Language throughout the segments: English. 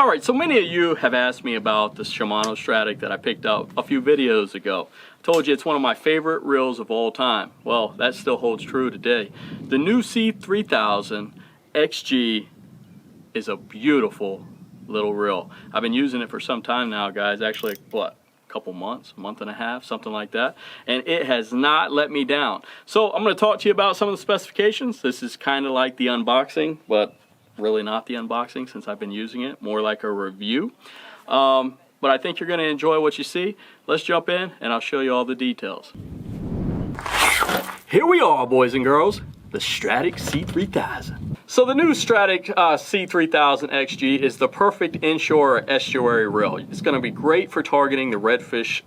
Alright, so many of you have asked me about this Shimano Stradic that I picked up a few videos ago. I told you it's one of my favorite reels of all time. Well, that still holds true today. The new C3000XG is a beautiful little reel. I've been using it for some time now, guys. Actually, what? Couple months, month and a half, something like that, and it has not let me down. So I'm going to talk to you about some of the specifications. This is kind of like the unboxing, but really not the unboxing since I've been using it, more like a review. But I think you're going to enjoy what you see. Let's jump in and I'll show you all the details. Here we are, boys and girls, the Stradic C3000. So the new Stradic C3000XG is the perfect inshore or estuary reel. It's going to be great for targeting the redfish,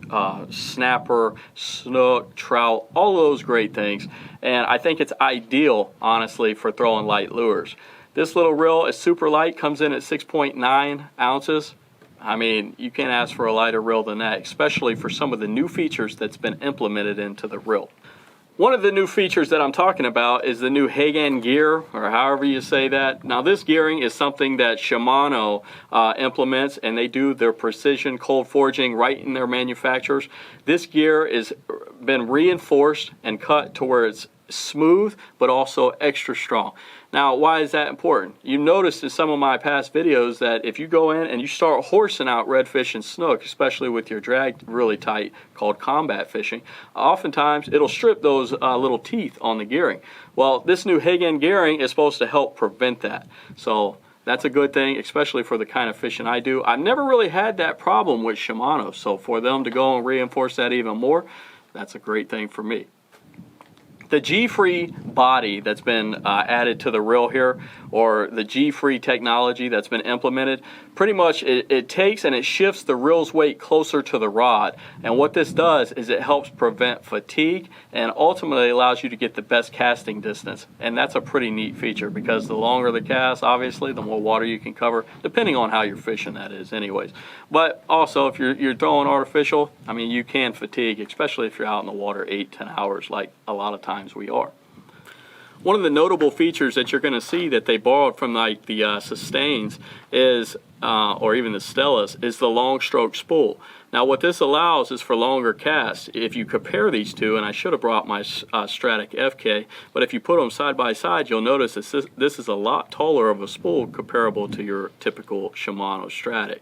snapper, snook, trout, all those great things. And I think it's ideal, honestly, for throwing light lures. This little reel is super light, comes in at 6.9 ounces. I mean, you can't ask for a lighter reel than that, especially for some of the new features that's been implemented into the reel. One of the new features that I'm talking about is the new Hagan gear, or however you say that. Now, this gearing is something that Shimano implements, and they do their precision cold forging right in their manufacturers. This gear has been reinforced and cut to where it's smooth but also extra strong. Now, why is that important? You noticed in some of my past videos that if you go in and you start horsing out redfish and snook, especially with your drag really tight, called combat fishing, oftentimes it'll strip those little teeth on the gearing. Well, this new Hagan gearing is supposed to help prevent that. So that's a good thing, especially for the kind of fishing I do. I've never really had that problem with Shimano, so for them to go and reinforce that even more, that's a great thing for me. The G-free body that's been added to the reel here, or the G-free technology that's been implemented, pretty much it takes and it shifts the reel's weight closer to the rod. And what this does is it helps prevent fatigue and ultimately allows you to get the best casting distance. And that's a pretty neat feature because the longer the cast, obviously, the more water you can cover, depending on how you're fishing, that is, anyways. But also, if you're throwing artificial, I mean, you can fatigue, especially if you're out in the water 8-10 hours like a lot of times we are. One of the notable features that you're going to see that they borrowed from like the Sustains is, or even the Stellas, is the long stroke spool. Now what this allows is for longer casts. If you compare these two, and I should have brought my Stradic FK, but if you put them side by side, you'll notice that this is a lot taller of a spool comparable to your typical Shimano Stradic.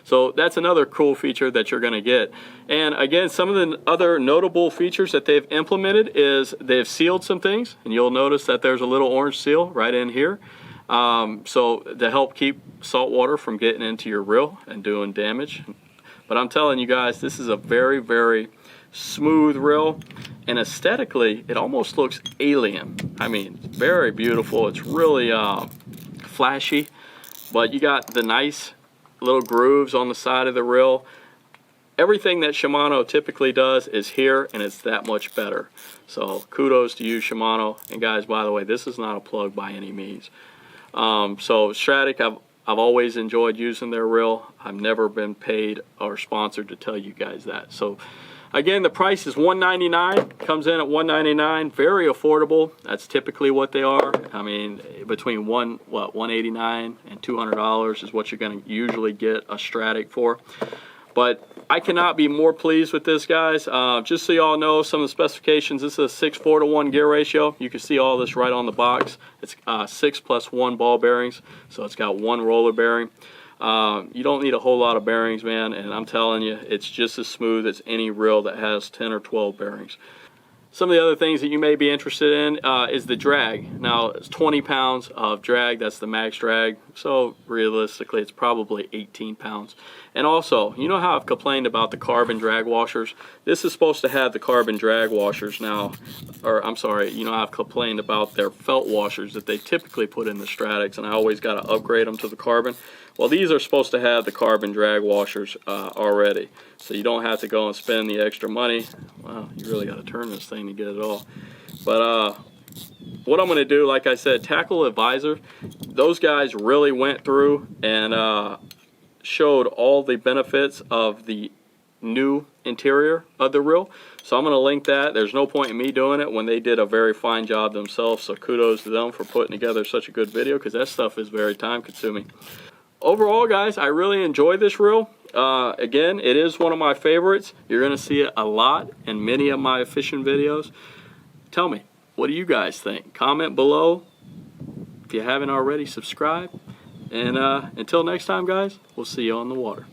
So that's another cool feature that you're going to get. And again, some of the other notable features that they've implemented is they've sealed some things, and you'll notice that there's a little orange seal right in here. So to help keep salt water from getting into your reel and doing damage. But I'm telling you guys, this is a very, very smooth reel, and aesthetically, it almost looks alien. I mean, very beautiful. It's really flashy, but you got the nice little grooves on the side of the reel. Everything that Shimano typically does is here, and it's that much better. So kudos to you, Shimano. And guys, by the way, this is not a plug by any means. So Stradic, I've always enjoyed using their reel. I've never been paid or sponsored to tell you guys that. So again, the price is $199, comes in at $199, very affordable. That's typically what they are. I mean, between $189 and $200 is what you're going to usually get a Stradic for. But I cannot be more pleased with this, guys. Just so y'all know some of the specifications, this is a 6:4 to 1 gear ratio. You can see all this right on the box. It's 6 + 1 ball bearings, so it's got 1 roller bearing. You don't need a whole lot of bearings, man, and I'm telling you, it's just as smooth as any reel that has 10 or 12 bearings. Some of the other things that you may be interested in is the drag. Now, it's 20 pounds of drag, that's the max drag, so realistically it's probably 18 pounds. And also, you know how I've complained about the carbon drag washers? This is supposed to have the carbon drag washers now, or I'm sorry, you know I've complained about their felt washers that they typically put in the Stradics, and I always got to upgrade them to the carbon. Well, these are supposed to have the carbon drag washers already, so you don't have to go and spend the extra money. Well, you really got to turn this thing to get it all. But what I'm going to do, like I said, Tackle Advisor, those guys really went through and showed all the benefits of the new interior of the reel. So I'm going to link that. There's no point in me doing it when they did a very fine job themselves, so kudos to them for putting together such a good video, because that stuff is very time consuming. overall, guys, I really enjoy this reel. Again, it is one of my favorites. You're going to see it a lot in many of my fishing videos. Tell me, what do you guys think? Comment below. If you haven't already, subscribe. And until next time, guys, we'll see you on the water.